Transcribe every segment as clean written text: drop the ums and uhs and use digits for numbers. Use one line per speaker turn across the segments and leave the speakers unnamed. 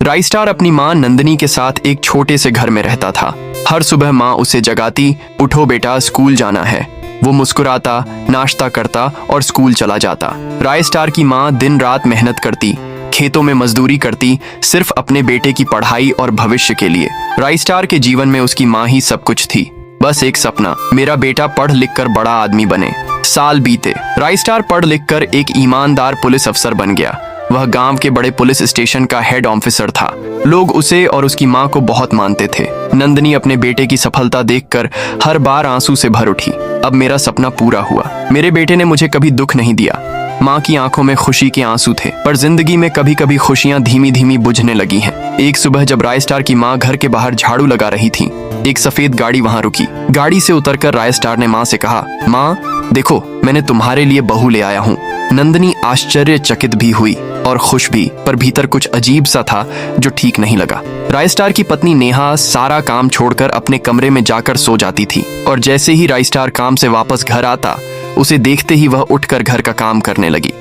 राइस्टार अपनी माँ नंदिनी के साथ एक छोटे से घर में रहता था। हर सुबह माँ उसे जगाती, उठो बेटा स्कूल जाना है। वो मुस्कुराता, नाश्ता करता और स्कूल चला जाता। राइस्टार की माँ दिन रात मेहनत करती, खेतों में मजदूरी करती, सिर्फ अपने बेटे की पढ़ाई और भविष्य के लिए। राइस्टार के जीवन में उसकी माँ ही सब कुछ थी, बस एक सपना, मेरा बेटा पढ़ लिख कर बड़ा आदमी बने। साल बीते, राइस्टार पढ़ लिख कर एक ईमानदार पुलिस अफसर बन गया। वह गांव के बड़े पुलिस स्टेशन का हेड ऑफिसर था। लोग उसे और उसकी माँ को बहुत मानते थे। नंदिनी अपने बेटे की सफलता देखकर हर बार आंसू से भर उठी। अब मेरा सपना पूरा हुआ, मेरे बेटे ने मुझे कभी दुख नहीं दिया। माँ की आंखों में खुशी के आंसू थे, पर जिंदगी में कभी कभी खुशियां धीमी धीमी बुझने लगी हैं। एक सुबह जब राइस्टार की माँ घर के बाहर झाड़ू लगा रही थी, एक सफेद गाड़ी वहां रुकी। गाड़ी से उतरकर राइस्टार ने माँ से कहा, माँ देखो मैंने तुम्हारे लिए बहू ले आया हूँ। नंदिनी आश्चर्यचकित भी हुई और खुश भी, पर भीतर कुछ अजीब सा था जो ठीक नहीं लगा। राइस्टार की पत्नी नेहा सारा काम छोड़कर अपने कमरे में जाकर सो जाती थी, और जैसे ही राइस्टार काम से वापस घर आता, उसे देखते ही वह उठकर घर का काम करने लगी,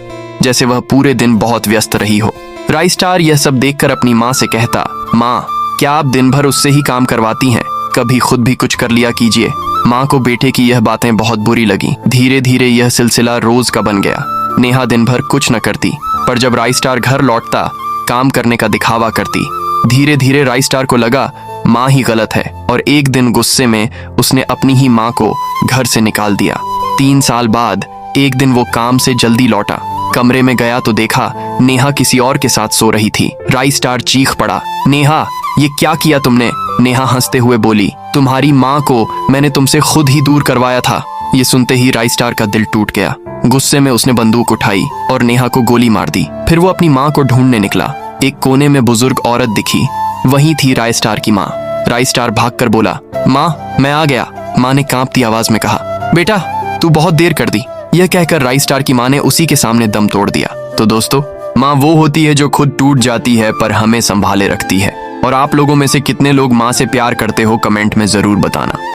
जैसे वह पूरे दिन बहुत व्यस्त रही हो। राइस्टार यह सब देखकर अपनी माँ से कहता, माँ क्या आप दिन भर उससे ही काम करवाती हैं? कभी खुद भी कुछ कर लिया कीजिए। माँ को बेटे की यह बातें बहुत बुरी लगी। धीरे धीरे यह सिलसिला रोज का बन गया। नेहा दिन भर कुछ न करती, पर जब राइस्टार घर लौटता काम करने का दिखावा करती। धीरे धीरे राइस्टार को लगा माँ ही गलत है, और एक दिन गुस्से में उसने अपनी ही माँ को घर से निकाल दिया। 3 साल बाद एक दिन वो काम से जल्दी लौटा। कमरे में गया तो देखा नेहा किसी और के साथ सो रही थी। राइस्टार चीख पड़ा, नेहा ये क्या किया तुमने? नेहा हंसते हुए बोली, तुम्हारी माँ को मैंने तुमसे खुद ही दूर करवाया था। ये सुनते ही राइस्टार का दिल टूट गया। गुस्से में उसने बंदूक उठाई और नेहा को गोली मार दी। फिर वो अपनी माँ को ढूंढने निकला। एक कोने में बुजुर्ग औरत दिखी, वही थी राइस्टार की माँ। राइस्टार भागकर बोला, माँ मैं आ गया। माँ ने कांपती आवाज में कहा, बेटा तू बहुत देर कर दी। यह कहकर राइस्टार की माँ ने उसी के सामने दम तोड़ दिया। तो दोस्तों, माँ वो होती है जो खुद टूट जाती है पर हमें संभाले रखती है। और आप लोगों में से कितने लोग माँ से प्यार करते हो, कमेंट में जरूर बताना।